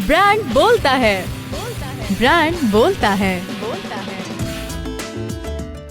Brand बोलता है, brand बोलता है।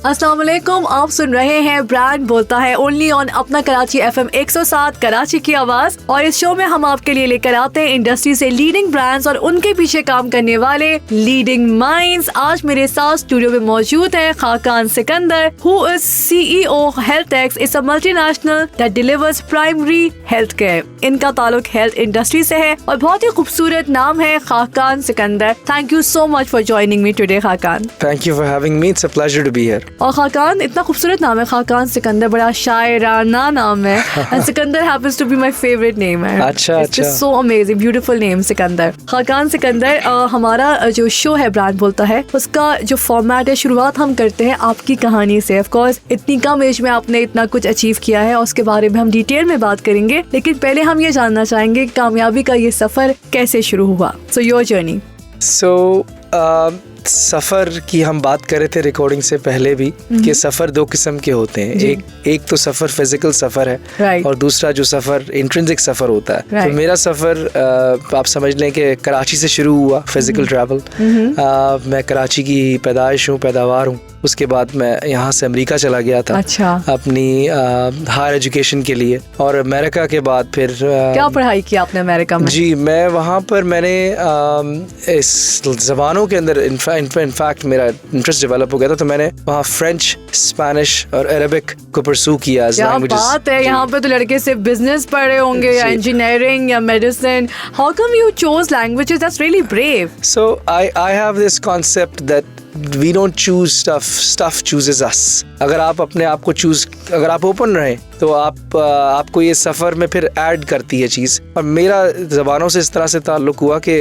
अस्सलाम वालेकुम, आप सुन रहे हैं ब्रांड बोलता है ओनली ऑन अपना कराची FM 107 कराची की आवाज। और इस शो में हम आपके लिए लेकर आते हैं इंडस्ट्री से लीडिंग ब्रांड्स और उनके पीछे काम करने वाले लीडिंग माइंड्स। आज मेरे साथ स्टूडियो में मौजूद है Khaqan Sikandar, who is CEO Healthex, it's a multinational that delivers primary health care. इनका ताल्लुक हेल्थ इंडस्ट्री से है और बहुत ही खूबसूरत नाम है Khaqan Sikandar. Thank you so much for joining me today Khaqan. Thank you for having me. It's a pleasure to be here. और खाकान इतना खूबसूरत नाम है, खाकान सिकंदर, बड़ा शायराना नाम है। And Sikandar happens to be my favourite name है। अच्छा। So amazing, beautiful name Sikandar. Khaqan Sikandar, हमारा जो शो है ब्रांड बोलता है, उसका जो फॉर्मेट है, शुरुआत हम करते हैं आपकी कहानी से। ऑफ कोर्स इतनी कम एज में आपने इतना कुछ अचीव किया है और उसके बारे में हम डिटेल में बात करेंगे, लेकिन पहले हम ये जानना चाहेंगे कामयाबी का ये सफर कैसे शुरू हुआ। So your journey. सफ़र की हम बात कर रहे थे रिकॉर्डिंग से पहले भी कि सफ़र दो किस्म के होते हैं। एक तो सफ़र फिजिकल सफ़र है और दूसरा जो सफ़र इंट्रिंसिक सफ़र होता है। तो मेरा सफ़र आप समझ लें कि कराची से शुरू हुआ, फिजिकल ट्रैवल। मैं कराची की पैदाइश हूँ, पैदावार हूँ। उसके बाद मैं यहाँ से अमेरिका चला गया था। अच्छा। अपनी हायर एजुकेशन के लिए, और अमेरिका के बाद फिर क्या पढ़ाई की आपने अमेरिका में? जी, मैं वहाँ पर मैंने इस ज़बानों के अंदर इनफैक्ट मेरा इंटरेस्ट डेवलप हो गया था, तो मैंने वहाँ फ्रेंच, स्पेनिश और अरबिक को परसू किया। क्या बात है, यहाँ पे तो लड़के सिर्फ बिजनेस पढ़े होंगे या इंजीनियरिंग या medicine. How come you chose languages? That's really brave. So I have this concept that we don't choose stuff chooses us. अगर आप अपने आप को अगर आप ओपन रहें तो आपको ये सफ़र में फिर ऐड करती है चीज़। और मेरा ज़बानों से इस तरह से ताल्लुक़ हुआ कि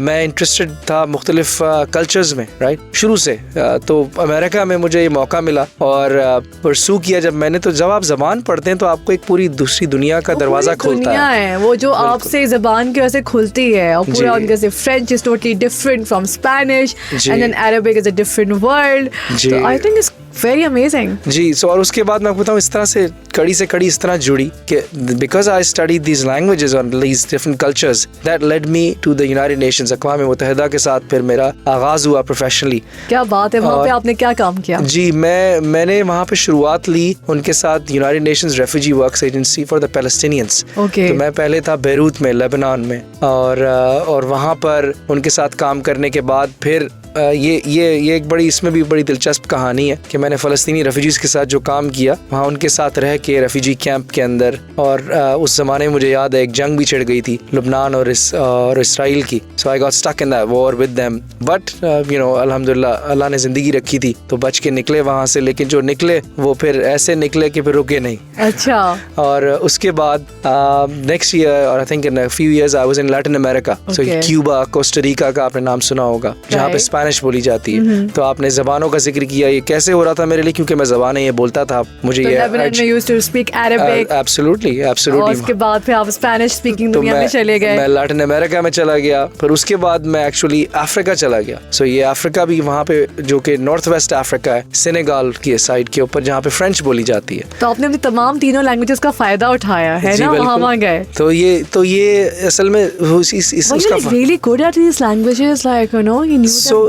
मैं इंटरेस्टेड था मुख्तलिफ कल्चर्स में, राइट, शुरू से। तो अमेरिका में मुझे ये मौका मिला और परसू किया जब मैंने। तो जब आप ज़बान पढ़ते हैं तो आपको एक पूरी दूसरी दुनिया का दरवाज़ा खुलता है, वो जो आपसे ज़बान की वजह से खुलती है। और पूरा उनके से French is totally different from Spanish and then Arabic is a different world. तो I think it's very amazing. जी। सो और उसके बाद मैं आपको बताऊँ, इस तरह से कड़ी से कड़ी इस तरह जुड़ी कि because I study these languages और these different cultures, that led me to the United Nations, अक़वाम मुत्तहिदा के साथ फिर मेरा आगाज़ हुआ प्रोफेशनली। क्या बात है, वहाँ पे आपने क्या काम किया? जी, मैंने वहाँ पे शुरुआत ली उनके साथ United Nations refugee works agency for the Palestinians. तो मैं पहले था बेरूत में, लेबनान में, और वहाँ पर उनके साथ काम करने के बाद फिर ये एक बड़ी, इसमें भी बड़ी दिलचस्प कहानी है कि मैंने फ़लस्तीनी रेफ्यूजीज़ के साथ जो काम किया, वहाँ उनके साथ रह के रेफ्यूजी कैंप के अंदर। और उस ज़माने में मुझे याद है एक जंग भी छिड़ गई थी लुबनान और इसराइल की। So I got stuck in that war with them, but अल्हम्दुलिल्लाह अल्लाह ने ज़िंदगी रखी थी तो बच के निकले वहाँ से। लेकिन जो निकले वो फिर ऐसे निकले कि फिर रुके नहीं। अच्छा। और उसके बाद नेक्स्ट ईयर, और I think in a few years, I was in Latin America. So Cuba, Costa Rica का आपने नाम सुना होगा, जहाँ पे स्पेनिश बोली जाती है। तो आपने ज़बानों का जिक्र किया, ये कैसे हो रहा था मेरे लिए, क्योंकि मैं ज़बानें ये बोलता था। मुझे ये एब्सोल्युटली। उसके बाद फिर आप स्पेनिश स्पीकिंग दुनिया में चले गए। मैं लैटिन अमेरिका में चला गया, फिर उसके बाद मैं एक्चुअली अफ्रीका चला गया। सो ये अफ्रीका भी वहाँ पे, जो कि नॉर्थ वेस्ट अफ्रीका है, सेनेगाल की साइड के ऊपर, जहाँ पे फ्रेंच बोली जाती है। तो आपने अपनी तमाम तीनों लैंग्वेजेस का फायदा उठाया है ना, वहाँ गए। तो ये असल में इसका really good at these languages, like you know, you knew them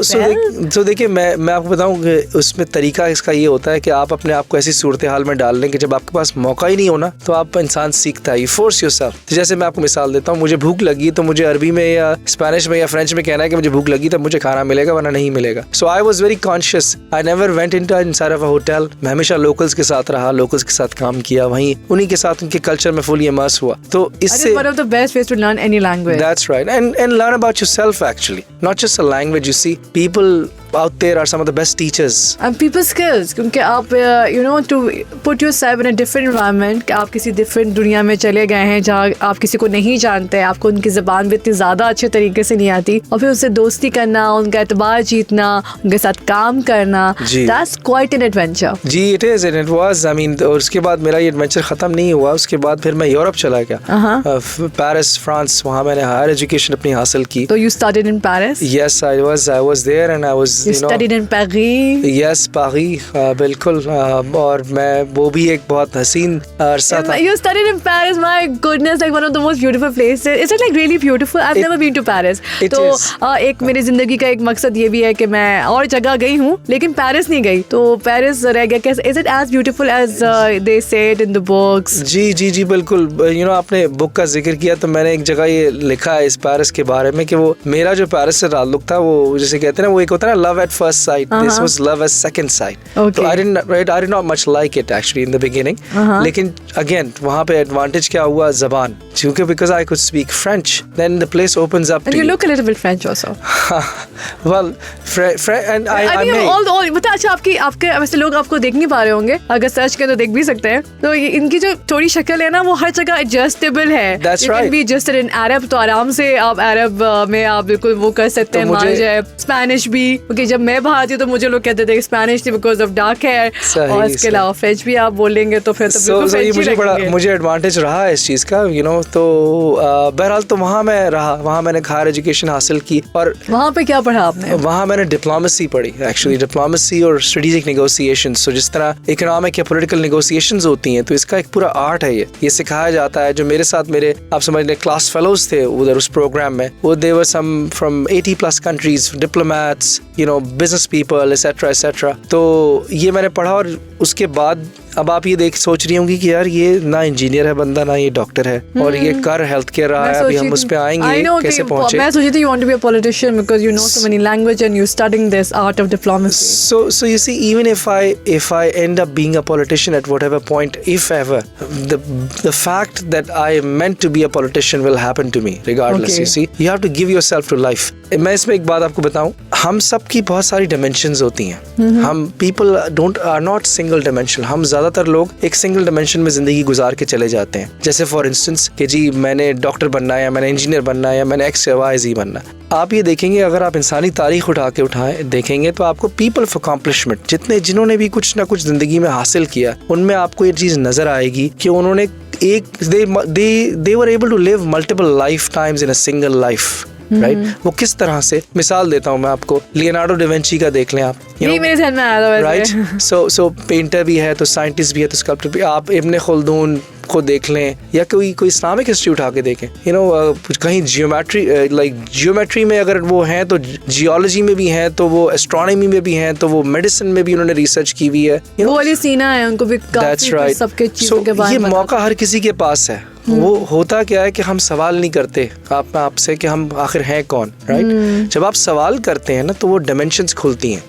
well. देखिए, मैं आपको बताऊं कि उसमें तरीका इसका ये होता है कि आप अपने आप को ऐसी सूरत हाल में डाल लें कि जब आपके पास मौका ही नहीं होना तो आप इंसान सीखता है, you force yourself। तो जैसे मैं आपको मिसाल देता हूँ, मुझे भूख लगी तो मुझे अरबी में या स्पेनिश में या फ्रेंच में कहना है कि मुझे भूख लगी तब मुझे खाना मिलेगा, वरना नहीं मिलेगा। So I was very conscious, I never went inside of a hotel. मैं हमेशा लोकल्स के साथ रहा, लोकल्स के साथ काम किया, वहीं उन्हीं के साथ उनके कल्चर में फुली इमर्स हुआ। तो इससे one of the best ways to learn any language. That's right, and learn about yourself actually, not just a language. You see, people out there are some of the best teachers. And people skills, क्योंकि आप to put yourself in a different environment, कि आप किसी different दुनिया में चले गए हैं जहाँ आप किसी को नहीं जानते, आपको उनकी ज़बान भी इतनी ज़्यादा अच्छे तरीके से नहीं आती, और फिर उससे दोस्ती करना, उनका एतबार जीतना, उनके साथ काम करना, that's quite an adventure. Ji, it is and it was. I mean, और उसके बाद मेरा ये एडवेंचर ख़त्म नहीं हुआ। उसके बाद फिर मैं यूरोप चला गया, पेरिस, फ्रांस। वहाँ मैंने हायर एजुकेशन अपनी हासिल की। तो you studied in Paris? Yes, I was there and I was You studied in Paris? Yes, Paris, बिल्कुल, और मैं वो भी एक बहुत हसीन अरसा था. You studied in Paris, my goodness, like one of the most beautiful places. Is it like really beautiful? I've never been to Paris. तो एक मेरी जिंदगी का एक मकसद ये भी है कि मैं और जगह गई हूँ लेकिन पेरिस नहीं गई, तो पेरिस रह गया. कैसे? Is it as beautiful as they say it in the books? जी बिल्कुल. आपने बुक का जिक्र किया तो मैंने एक जगह ये लिखा है इस पेरिस के बारे में कि वो मेरा जो पेरिस से ताल्लुक था वो जैसे कहते हैं ना, वो एक होता है ना love at first sight. This was love at second sight. तो I did not much like it actually in the beginning. लेकिन अगेन वहाँ पे एडवांटेज क्या हुआ, जबान, क्योंकि because I could speak French, then the place opens up to you look a little bit French also. well and I may all मतलब अच्छा आपके वैसे लोग आपको देख नहीं पा रहे होंगे, अगर सर्च करें तो देख भी सकते हैं. तो इनकी जो थोड़ी शक्ल है ना वो हर जगह एडजस्टेबल है. That's right. You can be adjusted in Arab, तो आराम से आप अरब में आप बिल्कुल वो कर सकते हैं. मान जाए स्पेनिश भी, क्योंकि जब मैं बाहर थी तो मुझे लोग कहते थे स्पेनिश थी बिकॉज ऑफ डार्क हेयर, और इसके अलावा फ्रेंच भी आप बोलेंगे तो फिर तो बिल्कुल मुझे एडवांटेज रहा है इस चीज का. तो बहरहाल तो वहाँ मैं रहा, वहाँ मैंने हायर एजुकेशन हासिल की. और वहाँ पे क्या पढ़ा आपने? वहाँ मैंने डिप्लोमेसी पढ़ी एक्चुअली, डिप्लोमेसी और स्ट्रेटेजिक नेगोशिएशंस. तो जिस तरह इकोनॉमिक या पॉलिटिकल नेगोशिएशंस होती हैं, तो इसका एक पूरा आर्ट है. ये सिखाया जाता है. जो मेरे साथ मेरे आप समझ लें क्लास फेलोज थे उधर उस प्रोग्राम में, वो they were some from 80+ countries, diplomats, business people etcetera. तो ये मैंने पढ़ा. और उसके बाद अब आप ये सोच रही होंगी कि यार ये ना इंजीनियर है बंदा, ना ये डॉक्टर है, और ये कर हेल्थ केयर रहा है. अभी हम उस पे आएंगे कैसे पहुंचे. मैं सोची थी you want to be a politician because you know so many language and you studying this art of diplomacy. So you see, even if I end up being a politician at whatever point, if ever, the fact that I am meant to be a politician will happen to me regardless. You see, you have to give yourself to life. मैं इसमें एक बात आपको बताऊं, हम सब की बहुत सारी dimensions होती हैं. हम people are not single dimensional. हम ज्यादातर लोग एक सिंगल डिमेंशन में जिंदगी गुजार के चले जाते हैं. जैसे फॉर इंस्टेंस कि जी मैंने डॉक्टर बनना है, या मैंने इंजीनियर बनना है, या मैंने एक्स या वाई ज़ेड बनना है. आप ये देखेंगे, अगर आप इंसानी तारीख उठाएं देखेंगे तो आपको पीपल ऑफ अकॉम्प्लिशमेंट जिन्होंने भी कुछ ना कुछ जिंदगी में हासिल किया, उनमें आपको ये चीज नजर आएगी कि उन्होंने they were able to live multiple lifetimes in a single life. Right. वो किस तरह से, मिसाल देता हूँ मैं आपको, लियोनार्डो डा विंची का देख लें आप. यही मेरे ध्यान में आया था वैसे. राइट. सो पेंटर भी है, तो साइंटिस्ट भी है, तो स्कल्पटर भी. आप इब्ने खुल्दून को देख लें, या कोई इस्लामिक हिस्ट्री उठा के देखें. कहीं जियोमेट्री में अगर वो हैं तो जियोलॉजी में भी हैं, तो वो एस्ट्रोनॉमी में भी हैं, तो वो मेडिसिन में भी उन्होंने रिसर्च की हुई है. वो वाली सीना है, उनको भी काफी सबके चीजों के बारे में. ये मौका हर किसी के पास है. वो होता क्या है कि हम सवाल नहीं करते आपसे कि हम आखिर हैं कौन. राइट. जब आप सवाल करते हैं ना, तो वो डायमेंशंस खुलती हैं.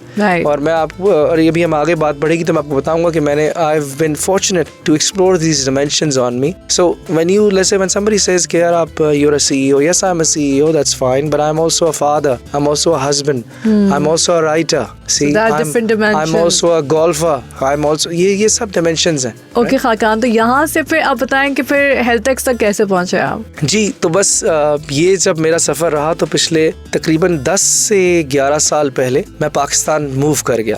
और मैं आपको, और ये भी हम आगे बात बढ़ेगी तो मैं आपको बताऊंगा कि मैंने I have been fortunate to explore these dimensions on me. So when somebody says कि यार आप you are a CEO, yes I am a CEO, that's fine, but I am also a father, I am also a husband, I am also a writer, see I am also a golfer, I am also, ये सब dimensions हैं. Okay Khaqan, तो यहाँ से फिर आप बताएं कि फिर हेल्थ एक्स तक कैसे पहुंचे आप? जी, तो बस ये जब मेरा सफर रहा, तो पिछले तकरीबन 10 से 11 साल पहले मैं पाकिस्तान मूव कर गया.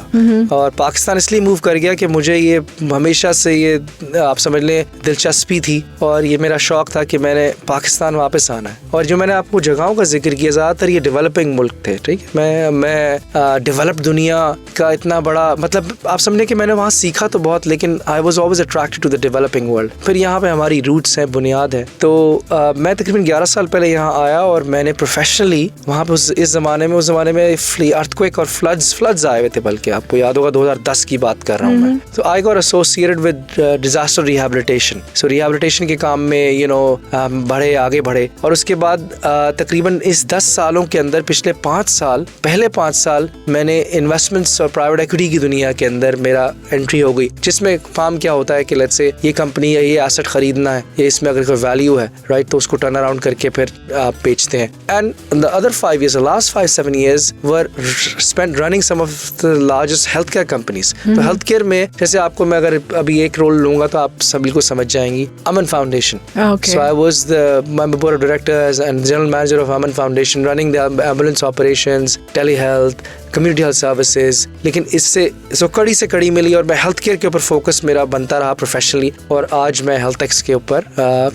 और पाकिस्तान इसलिए मूव कर गया कि मुझे ये हमेशा से ये आप समझ लें दिलचस्पी थी, और ये मेरा शौक था कि मैंने पाकिस्तान वापस आना है. और जो मैंने आपको जगहों का जिक्र किया, ज़्यादातर ये डेवलपिंग मुल्क थे. ठीक है, मैं डेवलप्ड दुनिया का इतना बड़ा, मतलब आप समझें कि मैंने वहाँ सीखा तो बहुत, लेकिन I was always attracted to the developing world. फिर यहाँ पे हमारी रूट्स हैं, बुनियाद है. तो मैं तकरीबन 11 साल पहले यहाँ आया, और मैंने प्रोफेशनली वहाँ पे उस ज़माने में अर्थक्वेक और फ्लड्स आए हुए थे, बल्कि आपको याद होगा 2010 की बात कर रहा हूँ मैं. तो I got associated with disaster rehabilitation. So rehabilitation के काम में आगे बढ़े. और उसके बाद तकरीबन इस 10 सालों के अंदर पहले 5 साल मैंने इन्वेस्टमेंट्स और प्राइवेट इक्विटी की दुनिया के अंदर मेरा एंट्री हो गई, जिसमें काम क्या होता है कि लेट्स से ये कंपनी या ये एसेट खरीदना है, ये इसमें अगर कोई वैल्यू है, राइट, तो उसको टर्न अराउंड करके फिर आप बेचते हैं. And the other 5 years, the last 5-7 years were spent running some of the largest healthcare companies. तो healthcare में जैसे आपको मैं अगर अभी एक रोल लूंगा तो आप सभी को समझ जाएंगी, अमन foundation. So I was the board of directors and general manager of Aman Foundation, running the ambulance operations, telehealth, community health services, लेकिन इससे कड़ी से कड़ी मिली और मैं हेल्थ केयर के ऊपर फोकस मेरा बनता रहा प्रोफेशनली। और आज मैं हेल्थ के ऊपर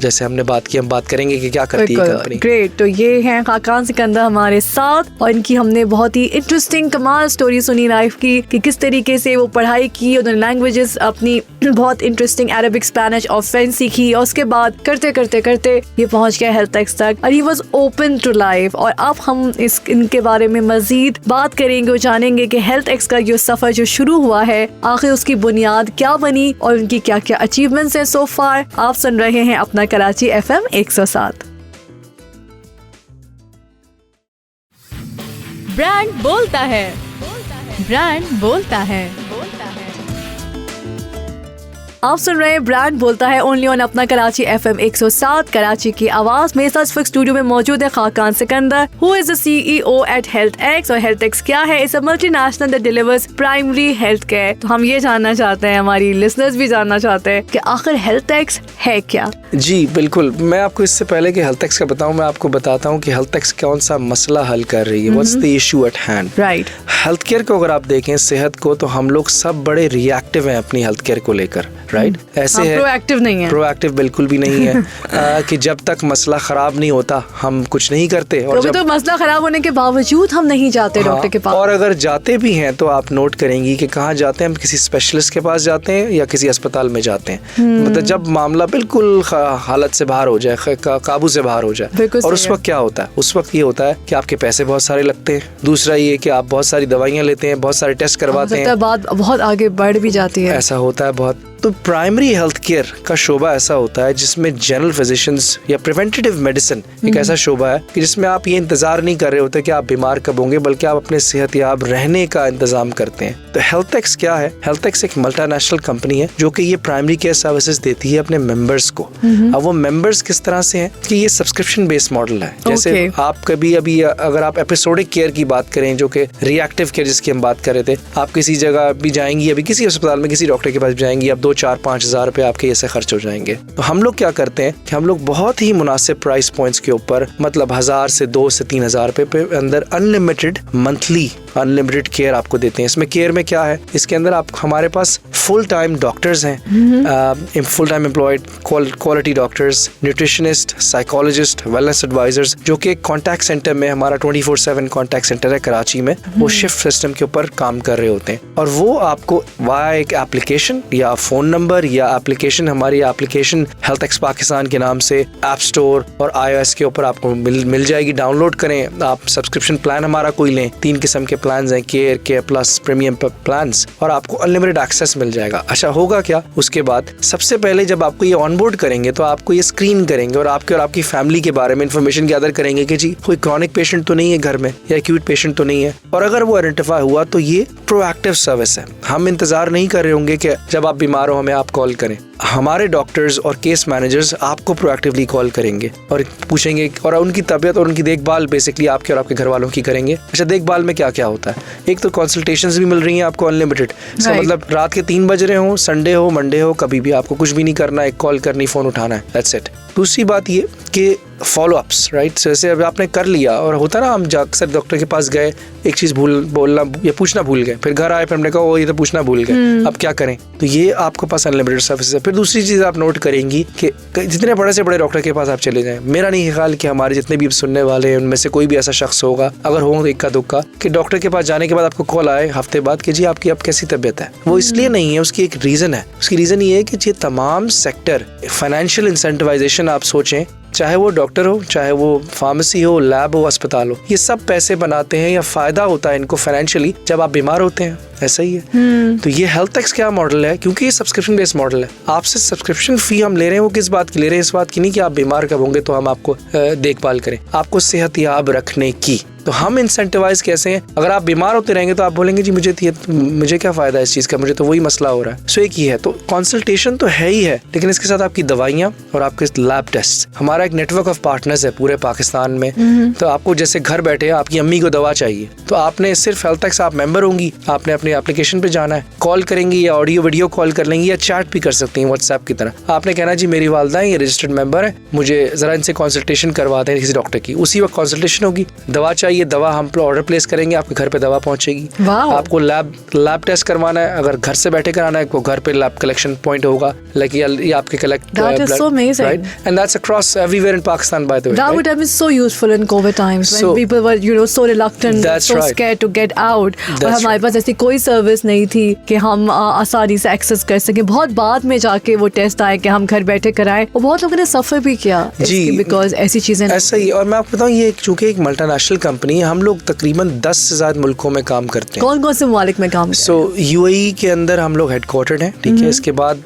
जैसे हमने बात की, हम बात करेंगे कि क्या करती है कंपनी। ग्रेट। तो ये हैं खाकान सिकंदर हमारे साथ और इनकी हमने बहुत ही इंटरेस्टिंग कमाल स्टोरी सुनी लाइफ की कि किस तरीके से वो पढ़ाई की, उन्होंने लैंग्वेजेस अपनी बहुत इंटरेस्टिंग अरबिक, स्पेनिश और फ्रेंच सीखी और उसके बाद करते करते करते ये पहुंच गया हेल्थ टेक्स तक और he was open to life. और अब हम इनके बारे में मजीद बात करेंगे और जानेंगे कि हेल्थ टेक्स का जो सफर जो शुरू हुआ है आखिर उसकी बुनियाद क्या बनी और उनकी क्या क्या अचीवमेंट्स हैं सो फार। आप सुन रहे हैं अपना कराची FM 107। ब्रांड बोलता है, ब्रांड बोलता है। आप सुन रहे हैं ब्रांड बोलता है ओनली ऑन अपना कराची FM 107 कराची की आवाज में। साथ फिक्स स्टूडियो में मौजूद है Khaqan Sikandar who is the CEO at Health X. और हेल्थ-एक्स क्या है? It's a multinational that delivers primary health care. तो हम ये जानना चाहते हैं, हमारी लिसनर्स भी जानना चाहते हैं कि आखिर हेल्थ-एक्स है क्या? जी बिल्कुल, मैं आपको इससे पहले कि हेल्थ-एक्स का बताऊं, मैं आपको बताता हूं कि हेल्थ-एक्स कौन सा मसला हल कर रही है। What's the issue at hand? Right. Health care को अगर आप देखें, सेहत को, तो हम लोग सब बड़े रिएक्टिव हैं अपनी हेल्थ केयर को लेकर, राइट? ऐसे है, प्रोएक्टिव नहीं है। प्रोएक्टिव बिल्कुल भी नहीं है कि जब तक मसला खराब नहीं होता हम कुछ नहीं करते। और जब तो मसला खराब होने के बावजूद हम नहीं जाते डॉक्टर के पास। और अगर जाते भी हैं तो आप नोट करेंगी कि कहाँ जाते हैं हम, किसी स्पेशलिस्ट के पास जाते हैं या किसी अस्पताल में जाते हैं। मतलब जब मामला बिल्कुल हालत से बाहर हो जाए, काबू से बाहर हो जाए। और उस वक्त क्या होता है? उस वक्त ये होता है कि आपके पैसे बहुत सारे लगते हैं। दूसरा ये कि आप बहुत सारी दवाइयाँ लेते हैं, बहुत सारे टेस्ट करवाते हैं, बात बहुत आगे बढ़ भी जाती है। ऐसा होता है बहुत। तो प्राइमरी हेल्थ केयर का शोबा ऐसा होता है जिसमें जनरल फिजिशियंस या प्रिवेंटिव मेडिसिन एक ऐसा शोबा है कि जिसमें आप ये इंतजार नहीं कर रहे होते कि आप बीमार कब होंगे, बल्कि आप अपने सेहतयाब रहने का इंतजाम करते हैं। तो हेल्थ-एक्स क्या है? हेल्थ-एक्स एक मल्टीनेशनल कंपनी है जो कि ये प्राइमरी केयर सर्विसेज देती है अपने मेंबर्स को। अब वो मेंबर्स किस तरह से हैं कि ये सब्सक्रिप्शन बेस्ड मॉडल है। जैसे आप कभी अभी अगर आप एपिसोडिक केयर की बात करें, जो कि रिएक्टिव केयर जिसकी हम बात कर रहे थे, आप किसी जगह भी जाएंगी, अभी किसी अस्पताल में किसी डॉक्टर के पास जाएंगी, आप 2-4-5 हज़ार रुपए आपके ऐसे खर्च हो जाएंगे। तो हम लोग क्या करते हैं कि हम लोग बहुत ही मुनासिब प्राइस पॉइंट्स के ऊपर, मतलब 1000 से 2 से 3 हज़ार रुपए पे अंदर अनलिमिटेड मंथली अनलिमिटेड केयर आपको देते हैं। इसमें केयर में क्या है? इसके अंदर आप हमारे पास फुल टाइम डॉक्टर्स हैं, full time employed quality doctors, nutritionist, psychologist, wellness advisers, जो कि कॉन्टैक्ट सेंटर में, हमारा 24/7 कॉन्टैक्ट सेंटर है कराची में, वो शिफ्ट सिस्टम के ऊपर काम कर रहे होते हैं। और वो आपको वाया एक एप्लीकेशन या फोन नंबर या एप्लीकेशन, हमारी एप्लीकेशन हेल्थ-एक्स पाकिस्तान के नाम से ऐप स्टोर और iOS के ऊपर आपको मिल जाएगी। डाउनलोड करें, आप सब्सक्रिप्शन प्लान हमारा कोई लें, 3 किस्म के प्लान्स हैं, केयर प्लस, प्रीमियम प्लान्स, और आपको अनलिमिटेड एक्सेस मिल जाएगा। अच्छा होगा क्या? उसके बाद सबसे पहले जब आपको ये ऑनबोर्ड करेंगे तो आपको ये स्क्रीन करेंगे और आपके और आपकी फैमिली के बारे में इंफॉर्मेशन गैदर करेंगे कि जी कोई क्रॉनिक पेशेंट तो नहीं है घर में या एक्यूट पेशेंट तो नहीं है। और अगर वो आइडेंटिफाई हुआ तो ये प्रोएक्टिव सर्विस है। हम इंतजार नहीं कर रहे होंगे कि जब आप बीमार हो हमें आप कॉल करें। हमारे डॉक्टर्स और केस मैनेजर्स आपको प्रोएक्टिवली कॉल करेंगे और पूछेंगे, और उनकी तबीयत और उनकी देखभाल बेसिकली आपके और आपके घर वालों की करेंगे। अच्छा, देखभाल में क्या क्या होता है? एक तो कंसल्टेशंस भी मिल रही हैं आपको अनलिमिटेड। इसका मतलब रात के 3 बज रहे हो, संडे हो, मंडे हो, कभी भी आपको कुछ भी नहीं करना, एक कॉल करनी, फोन उठाना है, दैट्स इट। दूसरी बात ये कि फॉलो अप्स, राइट? जैसे अब आपने कर लिया और होता ना, हम अक्सर डॉक्टर के पास गए, एक चीज़ बोलना या पूछना भूल गए, फिर घर आए, फिर हमने कहा वो ये तो पूछना भूल गए, अब क्या करें? तो ये आपके पास अनलिमिटेड सर्विस है। फिर दूसरी चीज़ आप नोट करेंगी कि जितने बड़े से बड़े डॉक्टर के पास आप चले जाएं, मेरा नहीं ख्याल कि हमारे जितने भी सुनने वाले हैं उनमें से कोई भी ऐसा शख्स होगा, अगर हो तो इक्का दुक्का, कि डॉक्टर के पास जाने के बाद आपको कॉल आए हफ्ते बाद कि जी आपकी अब कैसी तबीयत है। वो इसलिए नहीं है, उसकी एक रीज़न है। उसकी रीज़न ये है कि ये तमाम सेक्टर फाइनेंशियल इंसेंटिवाइजेशन आप सोचें, चाहे वो डॉक्टर हो, चाहे वो फार्मेसी हो, लैब हो, अस्पताल हो, ये सब पैसे बनाते हैं या फायदा होता है इनको फाइनेंशियली जब आप बीमार होते हैं। ऐसा ही है। तो ये हेल्थ-एक्स क्या मॉडल है? क्योंकि ये सब्सक्रिप्शन बेस्ड मॉडल है। आपसे सब्सक्रिप्शन फी हम ले रहे हैं, वो किस बात की ले रहे हैं? इस बात की नहीं कि आप बीमार कब होंगे तो हम आपको देखभाल करें, आपको सेहतयाब रखने की। तो हम इंसेंटिवाइज कैसे हैं? अगर आप बीमार होते रहेंगे तो आप बोलेंगे जी मुझे क्या फायदा है इस चीज का, मुझे तो वही मसला हो रहा है। सो एक ही है, तो कंसल्टेशन तो है ही है, लेकिन इसके साथ आपकी दवाइयाँ और आपके लैब टेस्ट। हमारा एक नेटवर्क ऑफ पार्टनर्स है पूरे पाकिस्तान में। तो आपको जैसे घर बैठे आपकी अम्मी को दवा चाहिए, तो आपने सिर्फ हेल्थ-एक्स आप मेंबर होंगी, आपने अपने एप्लीकेशन पे जाना है, कॉल करेंगी या ऑडियो वीडियो कॉल कर लेंगी या चैट भी कर सकती हैं व्हाट्सएप की तरह। आपने कहना जी मेरी वालदा है, ये रजिस्टर्ड मेंबर है, मुझे जरा इनसे कंसल्टेशन करवा दें किसी डॉक्टर की। उसी वक्त कंसल्टेशन होगी। दवा चाहिए ये दवा हम ऑर्डर प्लेस करेंगे, आपके घर पे दवा पहुंचेगी। आपको लैब टेस्ट करवाना है, अगर घर से बैठे कराना है, घर पे लैब कलेक्शन पॉइंट होगा, लाइक ये आपके collect That is so amazing. right? And that's across everywhere in Pakistan, by the way. That right? would have been so useful in COVID times when people were, so reluctant, so scared to get out. और हमारे पास ऐसी कोई service नहीं थी कि हम आसानी से एक्सेस कर सकें। बहुत बाद में जाके वो टेस्ट आए कि हम घर बैठे कराएं, और बहुत लोगों ने सफर भी किया बिकॉज ऐसी चीजें ऐसा ही। और मैं आपको बताऊं, ये चूंकि एक मल्टीनेशनल कंपनी है, हम लोग तकरीबन 10 से ज्यादा मुल्कों में काम करते हैं। कौन कौन से ममालिक में काम? सो UAE के अंदर हम लोग हेडक्वार्टर्ड हैं, ठीक है। इसके बाद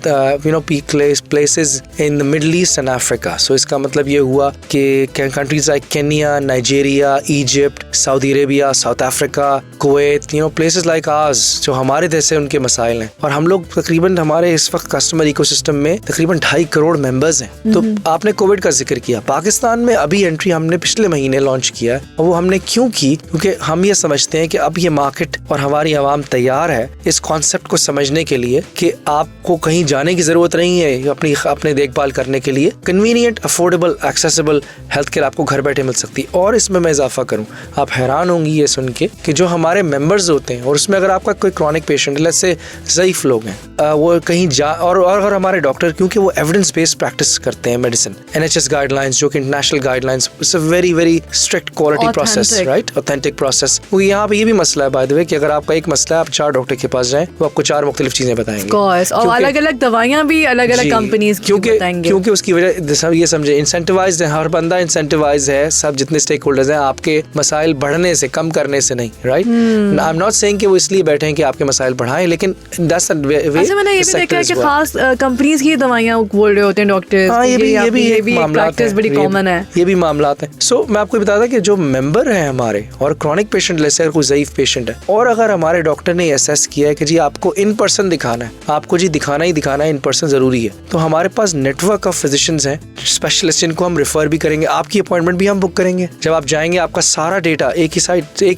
places in the Middle East and Africa. So इसका मतलब ये हुआ कि countries like Kenya, Nigeria, Egypt, Saudi Arabia, South Africa, Kuwait, places like आर्स, जो हमारे जैसे उनके मसाइल हैं। और हम लोग तकरीबन, हमारे इस वक्त कस्टमर इकोसिस्टम में तकरीबन 2.5 करोड़ मेंबर्स हैं। तो आपने कोविड का जिक्र किया, पाकिस्तान में अभी एंट्री हमने पिछले महीने लॉन्च किया है। और वो हमने क्यों की? क्योंकि हम ये समझते हैं कि अब ये मार्केट और हमारी आवाम तैयार है इस कॉन्सेप्ट को समझने के लिए कि आपको कहीं जाने की जरूरत नहीं है अपने देखभाल करने के लिए। Convenient, affordable, accessible health care आपको घर बैठे मिल सकती है। और इसमें मैं इजाफा करूं, आप हैरान होंगी ये सुन के कि जो हमारे मेंबर्स होते हैं, और उसमें अगर आपका कोई क्रॉनिक पेशेंट, जैसे ज़ईफ लोग हैं, वो कहीं और अगर हमारे डॉक्टर, क्योंकि वो एविडेंस बेस्ड प्रैक्टिस करते हैं मेडिसिन, NHS गाइडलाइंस, जो कि international guidelines, it's a very very strict quality process, right, authentic process. यहाँ पे ये भी मसला है बाय द वे कि अगर आपका एक मसला है, आप 4 डॉक्टर के पास जाएं, वो आपको 4 मुख्तलिफ चीजें बताएंगे। और अलग अलग दवाइयाँ भी अलग अलग कंपनीज की बताएंगे। क्योंकि उसकी वजह ये समझे, इंसेंटिवाइज्ड है, हर बंदा इंसेंटिवाइज्ड है, सब जितने स्टेक होल्डर्स हैं, आपके मसाइल बढ़ने से, कम करने से नहीं, right. I am not saying कि वो इसलिए बैठे हैं कि आपके मसाइल बढ़ाएं, लेकिन दैट्स द वे। अच्छा, मैंने ये भी देखा है कि खास कंपनीज की दवाइयाँ बोल रहे होते हैं डॉक्टर्स। हाँ, ये भी प्रैक्टिस बड़ी कॉमन है, ये भी मामलात हैं। सो मैं आपको बता दूं कि जो मेंबर है हमारे, और क्रॉनिक पेशेंट, जैसे कोई ज़ईफ पेशेंट है, और अगर हमारे डॉक्टर ने असेस किया है कि जी आपको इन पर्सन दिखाना है, आपको जी दिखाना ही दिखाना है, इन पर्सन जरूरी है, तो हमारे पास नेटवर्क ऑफ फिजिशियंस हैं, स्पेशलिस्ट, इनको हम रेफर भी करेंगे, आपकी अपॉइंटमेंट भी हम बुक करेंगे। जब आप जाएंगे, आपका सारा डेटा एक